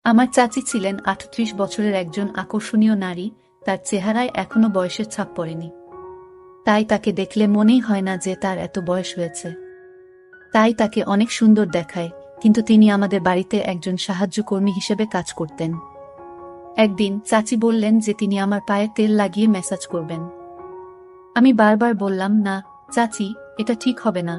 আমার চাচি ছিলেন ৩৮ বছরের একজন আকর্ষণীয় নারী। তার চেহারায় এখনো বয়সের ছাপ পড়েনি, তাই তাকে দেখলে মনেই হয় না যে তার এত বয়স হয়েছে। তাই তাকে অনেক সুন্দর দেখায়, কিন্তু তিনি আমাদের বাড়িতে একজন সাহায্যকর্মী হিসেবে কাজ করতেন। একদিন চাচি বললেন যে তিনি আমার পায়ে তেল লাগিয়ে ম্যাসাজ করবেন। আমি বারবার বললাম, না চাচি, এটা ঠিক হবে না।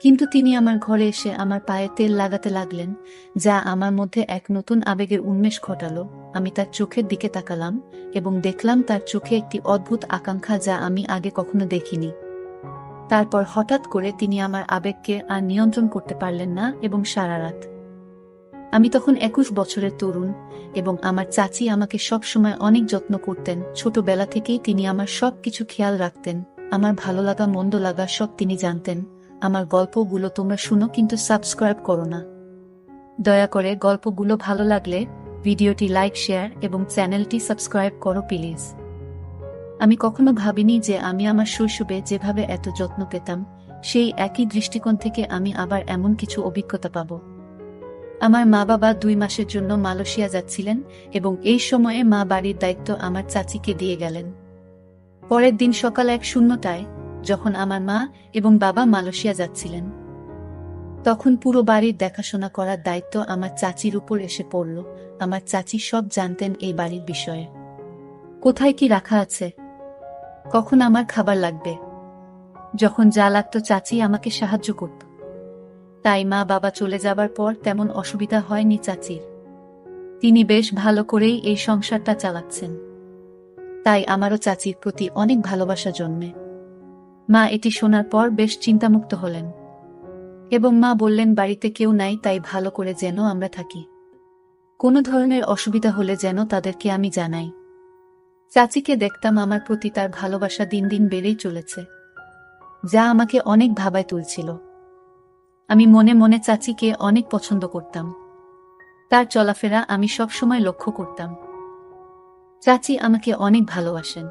কিন্তু তিনি আমার ঘরে এসে আমার পায়ে তেল লাগাতে লাগলেন, যা আমার মধ্যে এক নতুন আবেগের উন্মেষ ঘটালো। আমি তার চোখের দিকে তাকালাম এবং দেখলাম তার চোখে একটি অদ্ভুত আকাঙ্ক্ষা, যা আমি আগে কখনো দেখিনি। তারপর হঠাৎ করে তিনি আমার আবেগকে আর নিয়ন্ত্রণ করতে পারলেন না এবং সারা রাত। আমি তখন ২১ বছরের তরুণ এবং আমার চাচি আমাকে সবসময় অনেক যত্ন করতেন। ছোটবেলা থেকেই তিনি আমার সব কিছু খেয়াল রাখতেন, আমার ভালো লাগা মন্দ লাগা সব তিনি জানতেন। আমার গল্পগুলো তোমরা শুনো, কিন্তু সাবস্ক্রাইব করো না। দয়া করে গল্পগুলো ভালো লাগলে ভিডিওটি লাইক, শেয়ার এবং চ্যানেলটি সাবস্ক্রাইব করো প্লিজ। আমি কখনো ভাবিনি যে আমি আমার শৈশবে যেভাবে এত যত্ন পেতাম, সেই একই দৃষ্টিকোণ থেকে আমি আবার এমন কিছু অভিজ্ঞতা পাব। আমার মা বাবা ২ মাসের জন্য মালয়েশিয়া যাচ্ছিলেন এবং এই সময়ে মা বাড়ির দায়িত্ব আমার চাচিকে দিয়ে গেলেন। পরের দিন সকাল ১:০০টায় যখন আমার মা এবং বাবা মালয়েশিয়া যাচ্ছিলেন, তখন পুরো বাড়ির দেখাশোনা করার দায়িত্ব আমার চাচির উপর এসে পড়ল। আমার চাচি সব জানতেন এই বাড়ির বিষয়ে, কোথায় কি রাখা আছে, কখন আমার খাবার লাগবে। যখন যা লাগতো চাচি আমাকে সাহায্য করত। তাই মা বাবা চলে যাবার পর তেমন অসুবিধা হয়নি চাচির। তিনি বেশ ভালো করেই এই সংসারটা চালাচ্ছেন। তাই আমারও চাচির প্রতি অনেক ভালোবাসা জন্মে। মা এটি শোনার পর বেশ চিন্তামুক্ত হলেন এবং মা বললেন, বাড়িতে কেউ নাই, তাই ভালো করে যেন আমরা থাকি। কোনো ধরনের অসুবিধা হলে যেন তাদেরকে আমি জানাই। চাচিকে দেখতাম আমার প্রতি তার ভালোবাসা দিন দিন বেড়েই চলেছে, যা আমাকে অনেক ভাবায় তুলছিল। আমি মনে মনে চাচিকে অনেক পছন্দ করতাম। তার চলাফেরা আমি সবসময় লক্ষ্য করতাম। চাচি আমাকে অনেক ভালোবাসেন।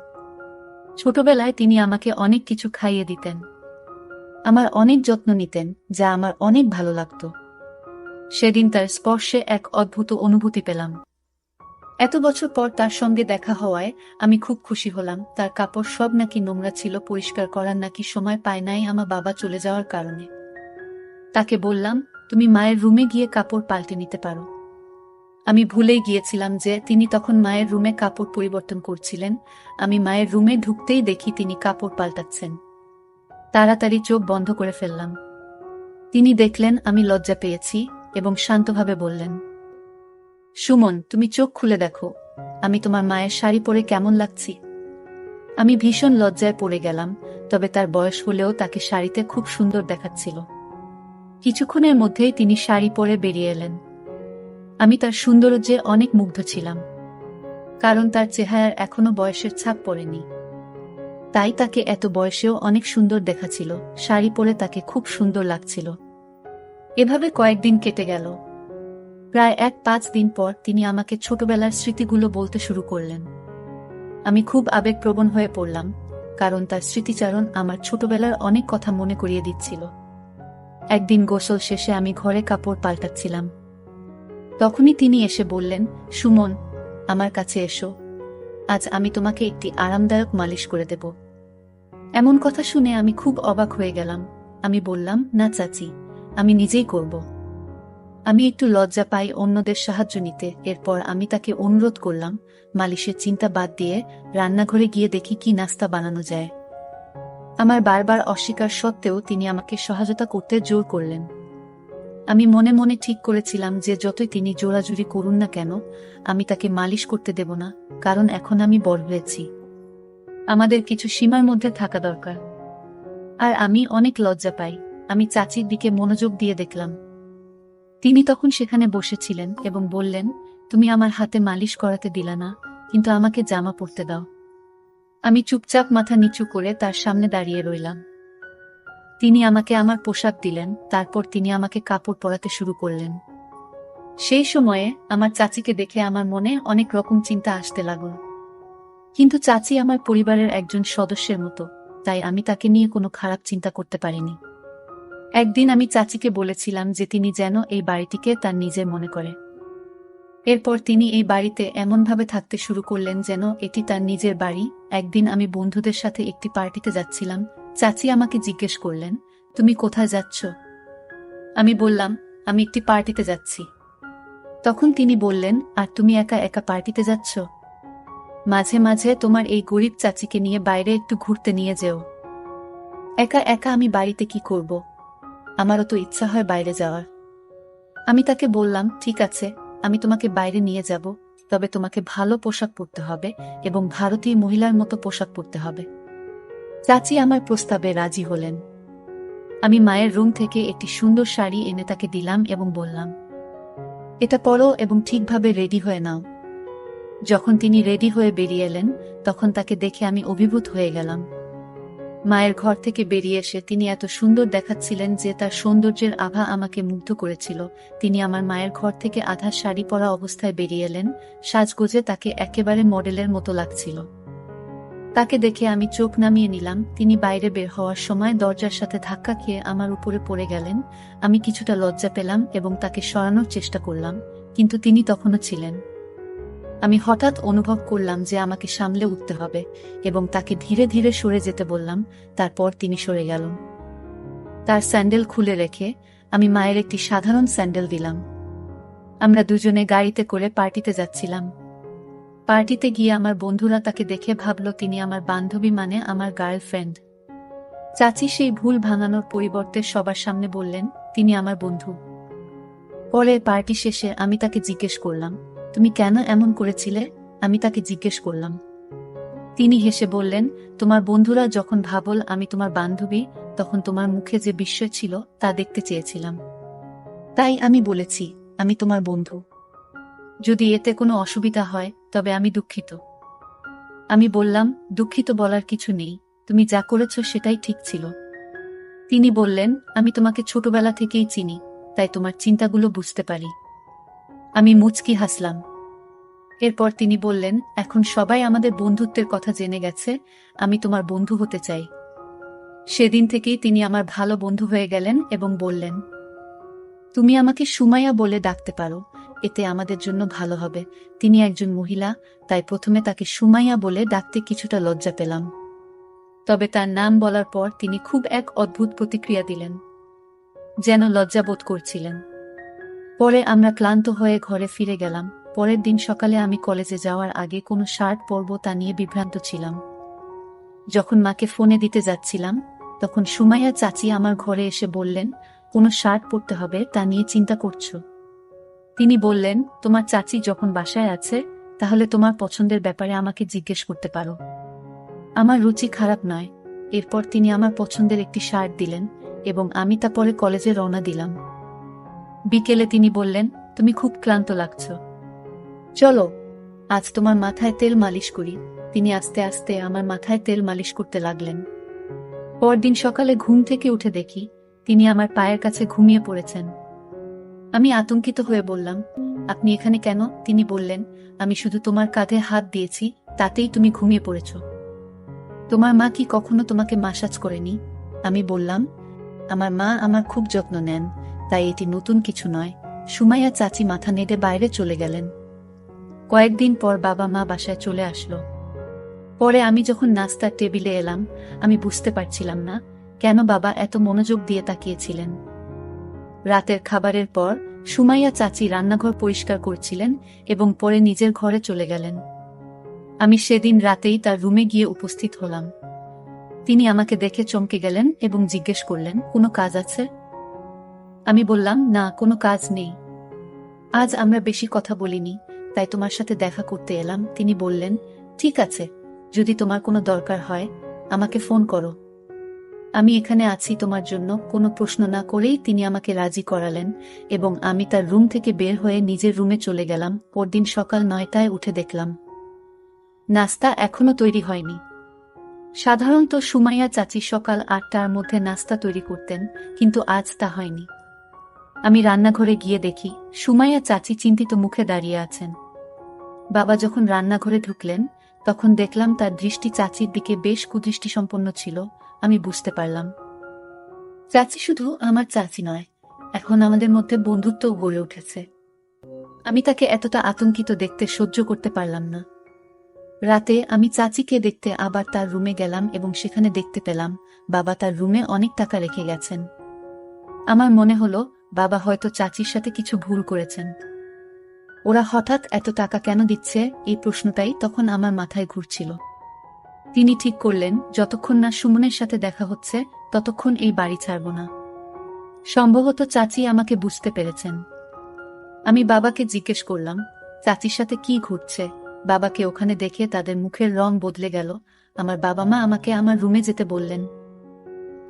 ছোটবেলায় তিনি আমাকে অনেক কিছু খাইয়ে দিতেন, আমার অনেক যত্ন নিতেন, যা আমার অনেক ভালো লাগত। সেদিন তার স্পর্শে এক অদ্ভুত অনুভূতি পেলাম। এত বছর পর তার সঙ্গে দেখা হওয়ায় আমি খুব খুশি হলাম। তার কাপড় সব নাকি নোংরা ছিল, পরিষ্কার করার নাকি সময় পায় নাই আমার বাবা চলে যাওয়ার কারণে। তাকে বললাম, তুমি মায়ের রুমে গিয়ে কাপড় পাল্টে নিতে পারো। আমি ভুলেই গিয়েছিলাম যে তিনি তখন মায়ের রুমে কাপড় পরিবর্তন করছিলেন। আমি মায়ের রুমে ঢুকতেই দেখি তিনি কাপড় পাল্টাচ্ছেন। তাড়াতাড়ি চোখ বন্ধ করে ফেললাম। তিনি দেখলেন আমি লজ্জা পেয়েছি এবং শান্তভাবে বললেন, সুমন, তুমি চোখ খুলে দেখো, আমি তোমার মায়ের শাড়ি পরে কেমন লাগছি। আমি ভীষণ লজ্জায় পড়ে গেলাম, তবে তার বয়স হলেও তাকে শাড়িতে খুব সুন্দর দেখাচ্ছিল। কিছুক্ষণের মধ্যেই তিনি শাড়ি পরে বেরিয়ে এলেন। আমি তার সৌন্দর্যে অনেক মুগ্ধ ছিলাম, কারণ তার চেহারার এখনো বয়সের ছাপ পড়েনি। তাই তাকে এত বয়সেও অনেক সুন্দর দেখাচ্ছিল। শাড়ি পরে তাকে খুব সুন্দর লাগছিল। এভাবে কয়েকদিন কেটে গেল। প্রায় ৫ দিন পর তিনি আমাকে ছোটবেলার স্মৃতিগুলো বলতে শুরু করলেন। আমি খুব আবেগপ্রবণ হয়ে পড়লাম, কারণ তার স্মৃতিচারণ আমার ছোটবেলার অনেক কথা মনে করিয়ে দিচ্ছিল। একদিন গোসল শেষে আমি ঘরে কাপড় পাল্টাচ্ছিলাম। তখনই তিনি এসে বললেন, সুমন, আমার কাছে এসো, আজ আমি তোমাকে একটি আরামদায়ক মালিশ করে দেব। এমন কথা শুনে আমি খুব অবাক হয়ে গেলাম। আমি বললাম, না চাচি, আমি নিজেই করব। আমি একটু লজ্জা পাই অন্যদের সাহায্য নিতে। এরপর আমি তাকে অনুরোধ করলাম, মালিশের চিন্তা বাদ দিয়ে রান্নাঘরে গিয়ে দেখি কি নাস্তা বানানো যায়। আমার বারবার অস্বীকার সত্ত্বেও তিনি আমাকে সহায়তা করতে জোর করলেন। আমি মনে মনে ঠিক করেছিলাম যে যতই তিনি জোরাজুরি করুন না কেন, আমি তাকে মালিশ করতে দেব না, কারণ এখন আমি বড় হয়েছি। আমাদের কিছু সীমার মধ্যে থাকা দরকার। আর আমি অনেক লজ্জা পাই। আমি চাচির দিকে মনোযোগ দিয়ে দেখলাম। তিনি তখন সেখানে বসেছিলেন এবং বললেন, তুমি আমার হাতে মালিশ করাতে দিলা না, কিন্তু আমাকে জামা পরতে দাও। আমি চুপচাপ মাথা নিচু করে তার সামনে দাঁড়িয়ে রইলাম। তিনি আমাকে আমার পোশাক দিলেন, তারপর তিনি আমাকে কাপড় পরাতে শুরু করলেন। সেই সময়ে আমার চাচিকে দেখে আমার মনে অনেক রকম চিন্তা আসতে লাগল। কিন্তু চাচি আমার পরিবারের একজন সদস্যের মতো, তাই আমি তাকে নিয়ে কোনো খারাপ চিন্তা করতে পারিনি। একদিন আমি চাচিকে বলেছিলাম যে তিনি যেন এই বাড়িটিকে তার নিজের মনে করে। এরপর তিনি এই বাড়িতে এমনভাবে থাকতে শুরু করলেন যেন এটি তার নিজের বাড়ি। একদিন আমি বন্ধুদের সাথে একটি পার্টিতে যাচ্ছিলাম। চাচি আমাকে জিজ্ঞেস করলেন, তুমি কোথায় যাচ্ছ? আমি বললাম, আমি একটি পার্টিতে যাচ্ছি। তখন তিনি বললেন, আর তুমি একা একা পার্টিতে যাচ্ছ? মাঝে মাঝে তোমার এই গরিব চাচিকে নিয়ে বাইরে একটু ঘুরতে নিয়ে যেও। একা একা আমি বাড়িতে কি করব? আমারও তো ইচ্ছা হয় বাইরে যাওয়ার। আমি তাকে বললাম, ঠিক আছে, আমি তোমাকে বাইরে নিয়ে যাব, তবে তোমাকে ভালো পোশাক পরতে হবে এবং ভারতীয় মহিলার মতো পোশাক পরতে হবে। চাচি আমার প্রস্তাবে রাজি হলেন। আমি মায়ের রুম থেকে একটি সুন্দর শাড়ি এনে তাকে দিলাম এবং বললাম, এটা পরো এবং ঠিকভাবে রেডি হয়ে নাও। যখন তিনি রেডি হয়ে বেরিয়ে এলেন, তখন তাকে দেখে আমি অভিভূত হয়ে গেলাম। মায়ের ঘর থেকে বেরিয়ে এসে তিনি এত সুন্দর দেখাচ্ছিলেন যে তার সৌন্দর্যের আভা আমাকে মুগ্ধ করেছিল। তিনি আমার মায়ের ঘর থেকে আধা শাড়ি পরা অবস্থায় বেরিয়ে এলেন। সাজগোজে তাকে একেবারে মডেলের মতো লাগছিল। তাকে দেখে আমি চোখ নামিয়ে নিলাম। তিনি বাইরে বের হওয়ার সময় দরজার সাথে ধাক্কা খেয়ে আমার উপরে পড়ে গেলেন। আমি কিছুটা লজ্জা পেলাম এবং তাকে সরানোর চেষ্টা করলাম, কিন্তু তিনি তখনও ছিলেন। আমি হঠাৎ অনুভব করলাম যে আমাকে সামলে উঠতে হবে এবং তাকে ধীরে ধীরে সরে যেতে বললাম। তারপর তিনি সরে গেলেন। তার স্যান্ডেল খুলে রেখে আমি মায়ের একটি সাধারণ স্যান্ডেল দিলাম। আমরা দুজনে গাড়িতে করে পার্টিতে যাচ্ছিলাম। পার্টিতে গিয়ে আমার বন্ধুরা তাকে দেখে ভাবল তিনি আমার বান্ধবী, মানে আমার গার্লফ্রেন্ড। চাচি সেই ভুল ভাঙানোর পরিবর্তে সবার সামনে বললেন, তিনি আমার বন্ধু। পরে পার্টি শেষে আমি তাকে জিজ্ঞেস করলাম, তুমি কেন এমন করেছিলে? আমি তাকে জিজ্ঞেস করলাম। তিনি হেসে বললেন, তোমার বন্ধুরা যখন ভাবল আমি তোমার বান্ধবী, তখন তোমার মুখে যে বিস্ময় ছিল তা দেখতে চেয়েছিলাম। তাই আমি বলেছি আমি তোমার বন্ধু। যদি এতে কোনো অসুবিধা হয় তবে আমি দুঃখিত। আমি বললাম, দুঃখিত বলার কিছু নেই, তুমি যা করেছ সেটাই ঠিক ছিল। তিনি বললেন, আমি তোমাকে ছোটবেলা থেকেই চিনি, তাই তোমার চিন্তাগুলো বুঝতে পারি। আমি মুচকি হাসলাম। এরপর তিনি বললেন, এখন সবাই আমাদের বন্ধুত্বের কথা জেনে গেছে, আমি তোমার বন্ধু হতে চাই। সেদিন থেকেই তিনি আমার ভালো বন্ধু হয়ে গেলেন এবং বললেন, তুমি আমাকে সুমাইয়া বলে ডাকতে পারো, এতে আমাদের জন্য ভালো হবে। তিনি একজন মহিলা, তাই প্রথমে তাকে সুমাইয়া বলে ডাকতে কিছুটা লজ্জা পেলাম। তবে তার নাম বলার পর তিনি খুব এক অদ্ভুত প্রতিক্রিয়া দিলেন, যেন লজ্জাবোধ করছিলেন। পরে আমরা ক্লান্ত হয়ে ঘরে ফিরে গেলাম। পরের দিন সকালে আমি কলেজে যাওয়ার আগে কোনো শার্ট পরব তা নিয়ে বিভ্রান্ত ছিলাম। যখন মাকে ফোনে দিতে যাচ্ছিলাম, তখন সুমাইয়া চাচি আমার ঘরে এসে বললেন, কোনো শার্ট পরতে হবে তা নিয়ে চিন্তা করছো? তিনি বললেন, তোমার চাচি যখন বাসায় আছে, তাহলে তোমার পছন্দের ব্যাপারে আমাকে জিজ্ঞেস করতে পারো। আমার রুচি খারাপ নয়। এরপর তিনি আমার পছন্দের একটি শার্ট দিলেন এবং আমি তা পরে কলেজে রওনা দিলাম। বিকেলে তিনি বললেন, তুমি খুব ক্লান্ত লাগছো, চলো আজ তোমার মাথায় তেল মালিশ করি। তিনি আস্তে আস্তে আমার মাথায় তেল মালিশ করতে লাগলেন। পরদিন সকালে ঘুম থেকে উঠে দেখি তিনি আমার পায়ের কাছে ঘুমিয়ে পড়েছেন। আমি আতঙ্কিত হয়ে বললাম, আপনি এখানে কেন? তিনি বললেন, আমি শুধু তোমার কাঁধে হাত দিয়েছি, তাতেই তুমি ঘুমিয়ে পড়েছ। তোমার মা কি কখনো তোমাকে মাসাজ করেনি? আমি বললাম, আমার মা আমার খুব যত্ন নেন, তাই এটি নতুন কিছু নয়। সুমাইয়া চাচি মাথা নেড়ে বাইরে চলে গেলেন। কয়েকদিন পর বাবা মা বাসায় চলে আসলো। পরে আমি যখন নাস্তার টেবিলে এলাম, আমি বুঝতে পারছিলাম না কেন বাবা এত মনোযোগ দিয়ে তাকিয়েছিলেন। রাতের খাবারের পর সুমাইয়া চাচি রান্নাঘর পরিষ্কার করছিলেন এবং পরে নিজের ঘরে চলে গেলেন। আমি সেদিন রাতেই তার রুমে গিয়ে উপস্থিত হলাম। তিনি আমাকে দেখে চমকে গেলেন এবং জিজ্ঞেস করলেন, কোনো কাজ আছে? আমি বললাম, না, কোনো কাজ নেই। আজ আমরা বেশি কথা বলিনি, তাই তোমার সাথে দেখা করতে এলাম। তিনি বললেন, ঠিক আছে, যদি তোমার কোনো দরকার হয় আমাকে ফোন করো, আমি এখানে আছি তোমার জন্য। কোনো প্রশ্ন না করেই তিনি আমাকে রাজি করালেন এবং আমি তার রুম থেকে বের হয়ে নিজের রুমে চলে গেলাম। পরদিন সকাল 9টায় উঠে দেখলাম নাস্তা এখনো তৈরি হয়নি। সাধারণত সুমাইয়া চাচি সকাল 8টার মধ্যে নাস্তা তৈরি করতেন, কিন্তু আজ তা হয়নি। আমি রান্নাঘরে গিয়ে দেখি সুমাইয়া চাচি চিন্তিত মুখে দাঁড়িয়ে আছেন। বাবা যখন রান্নাঘরে ঢুকলেন, তখন দেখলাম তার দৃষ্টি চাচির দিকে বেশ কুদৃষ্টিসম্পন্ন ছিল। আমি বুঝতে পারলাম, চাচি শুধু আমার চাচি নয়, এখন আমাদের মধ্যে বন্ধুত্বও গড়ে উঠেছে। আমি তাকে এতটা আতঙ্কিত দেখতে সহ্য করতে পারলাম না। রাতে আমি চাচিকে দেখতে আবার তার রুমে গেলাম এবং সেখানে দেখতে পেলাম বাবা তার রুমে অনেক টাকা রেখে গেছেন। আমার মনে হলো বাবা হয়তো চাচির সাথে কিছু ভুল করেছেন। ওরা হঠাৎ এত টাকা কেন দিচ্ছে, এই প্রশ্নটাই তখন আমার মাথায় ঘুরছিল। তিনি ঠিক করলেন যতক্ষণ না সুমনের সাথে দেখা হচ্ছে ততক্ষণ এই বাড়ি ছাড়ব না। সম্ভবত চাচি আমাকে বুঝতে পেরেছেন। আমি বাবাকে জিজ্ঞেস করলাম, চাচির সাথে কি ঘুরছে? বাবাকে ওখানে দেখে তাদের মুখের রং বদলে গেল। আমার বাবা মা আমাকে আমার রুমে যেতে বললেন,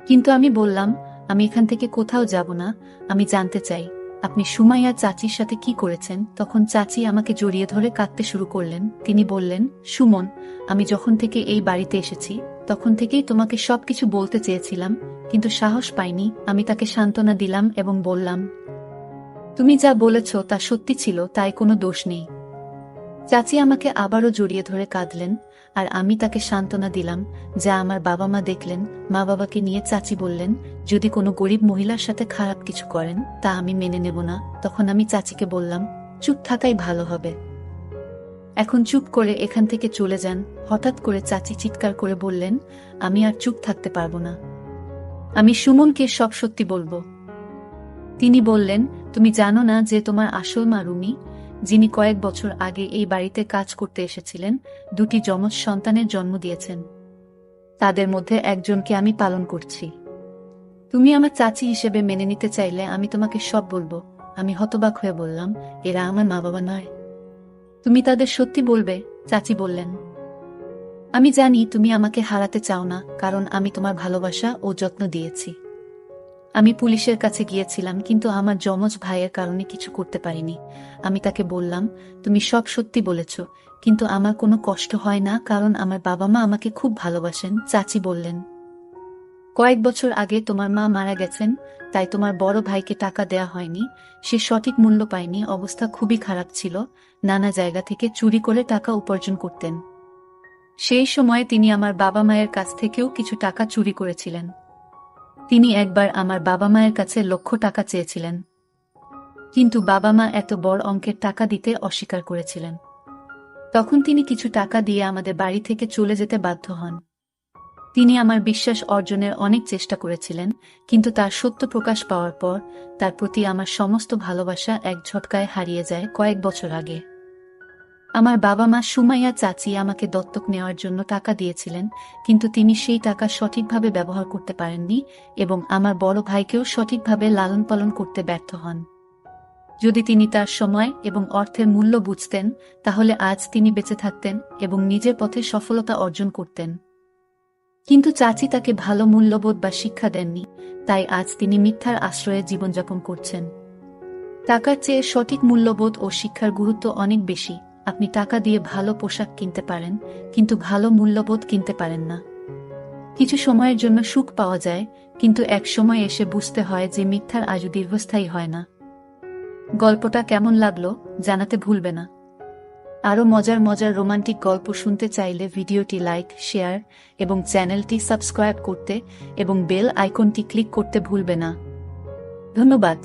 কিন্তু আমি বললাম আমি এখান থেকে কোথাও যাব না, আমি জানতে চাই আপনি সুমাইয়ার চাচির সাথে কি করেছেন। তখন চাচি আমাকে জড়িয়ে ধরে কাঁদতে শুরু করলেন। তিনি বললেন, সুমন, আমি যখন থেকে এই বাড়িতে এসেছি তখন থেকেই তোমাকে সবকিছু বলতে চেয়েছিলাম, কিন্তু সাহস পাইনি। আমি তাকে সান্ত্বনা দিলাম এবং বললাম, তুমি যা বলেছ তা সত্যি ছিল, তাই কোনো দোষ নেই। চাচি আমাকে আবারও জড়িয়ে ধরে কাঁদলেন, আর আমি তাকে সান্ত্বনা দিলাম যা আমার বাবা মা দেখলেন। মা বাবাকে নিয়ে চাচি বললেন, যদি কোনো গরিব মহিলার সাথে খারাপ কিছু করেন তা আমি মেনে নেব না। তখন আমি চাচিকে বললাম, চুপ থাকাই ভালো হবে, এখন চুপ করে এখান থেকে চলে যান। হঠাৎ করে চাচি চিৎকার করে বললেন, আমি আর চুপ থাকতে পারবো না, আমি সুমনকে সব সত্যি বলবো। তিনি বললেন, তুমি জানো না যে তোমার আসল মা রুমি, যিনি কয়েক বছর আগে এই বাড়িতে কাজ করতে এসেছিলেন, দুটি যমজ সন্তানের জন্ম দিয়েছেন। তাদের মধ্যে একজনকে আমি পালন করছি। তুমি আমার চাচি হিসেবে মেনে নিতে চাইলে আমি তোমাকে সব বলবো। আমি হতবাক হয়ে বললাম, এরা আমার মা বাবা নয়, তুমি তাদের সত্যি বলবে? চাচি বললেন, আমি জানি তুমি আমাকে হারাতে চাও না, কারণ আমি তোমার ভালোবাসা ও যত্ন দিয়েছি। আমি পুলিশের কাছে গিয়েছিলাম, কিন্তু আমার যমজ ভাইয়ের কারণে কিছু করতে পারিনি। আমি তাকে বললাম, তুমি সব সত্যি বলেছ, কিন্তু আমার কোনো কষ্ট হয় না, কারণ আমার বাবা মা আমাকে খুব ভালোবাসেন। চাচি বললেন, কয়েক বছর আগে তোমার মা মারা গেছেন, তাই তোমার বড় ভাইকে টাকা দেয়া হয়নি। সে সঠিক মূল্য পায়নি, অবস্থা খুবই খারাপ ছিল, নানা জায়গা থেকে চুরি করে টাকা উপার্জন করতেন। সেই সময়ে তিনি আমার বাবা মায়ের কাছ থেকেও কিছু টাকা চুরি করেছিলেন। তিনি একবার আমার বাবা মায়ের কাছে লক্ষ টাকা চেয়েছিলেন, কিন্তু বাবা মা এত বড় অঙ্কের টাকা দিতে অস্বীকার করেছিলেন। তখন তিনি কিছু টাকা দিয়ে আমাদের বাড়ি থেকে চলে যেতে বাধ্য হন। তিনি আমার বিশ্বাস অর্জনের অনেক চেষ্টা করেছিলেন, কিন্তু তার সত্য প্রকাশ পাওয়ার পর তার প্রতি আমার সমস্ত ভালোবাসা এক ঝটকায় হারিয়ে যায় কয়েক বছর আগে। আমার বাবা মা সুমাইয়া চাচি আমাকে দত্তক নেওয়ার জন্য টাকা দিয়েছিলেন, কিন্তু তিনি সেই টাকা সঠিকভাবে ব্যবহার করতে পারেননি এবং আমার বড় ভাইকেও সঠিকভাবে লালন পালন করতে ব্যর্থ হন। যদি তিনি তার সময় এবং অর্থের মূল্য বুঝতেন, তাহলে আজ তিনি বেঁচে থাকতেন এবং নিজের পথে সফলতা অর্জন করতেন। কিন্তু চাচি তাকে ভালো মূল্যবোধ বা শিক্ষা দেননি, তাই আজ তিনি মিথ্যার আশ্রয়ে জীবনযাপন করছেন। টাকার চেয়ে সঠিক মূল্যবোধ ও শিক্ষার গুরুত্ব অনেক বেশি। আপনি টাকা দিয়ে ভালো পোশাক কিনতে পারেন, কিন্তু ভালো মূল্যবোধ কিনতে পারেন না। কিছু সময়ের জন্য সুখ পাওয়া যায়, কিন্তু এক সময় এসে বুঝতে হয় যে মিথ্যার আজও দীর্ঘস্থায়ী হয় না। গল্পটা কেমন লাগলো জানাতে ভুলবে না। আরও মজার মজার রোমান্টিক গল্প শুনতে চাইলে ভিডিওটি লাইক, শেয়ার এবং চ্যানেলটি সাবস্ক্রাইব করতে এবং বেল আইকনটি ক্লিক করতে ভুলবে না। ধন্যবাদ।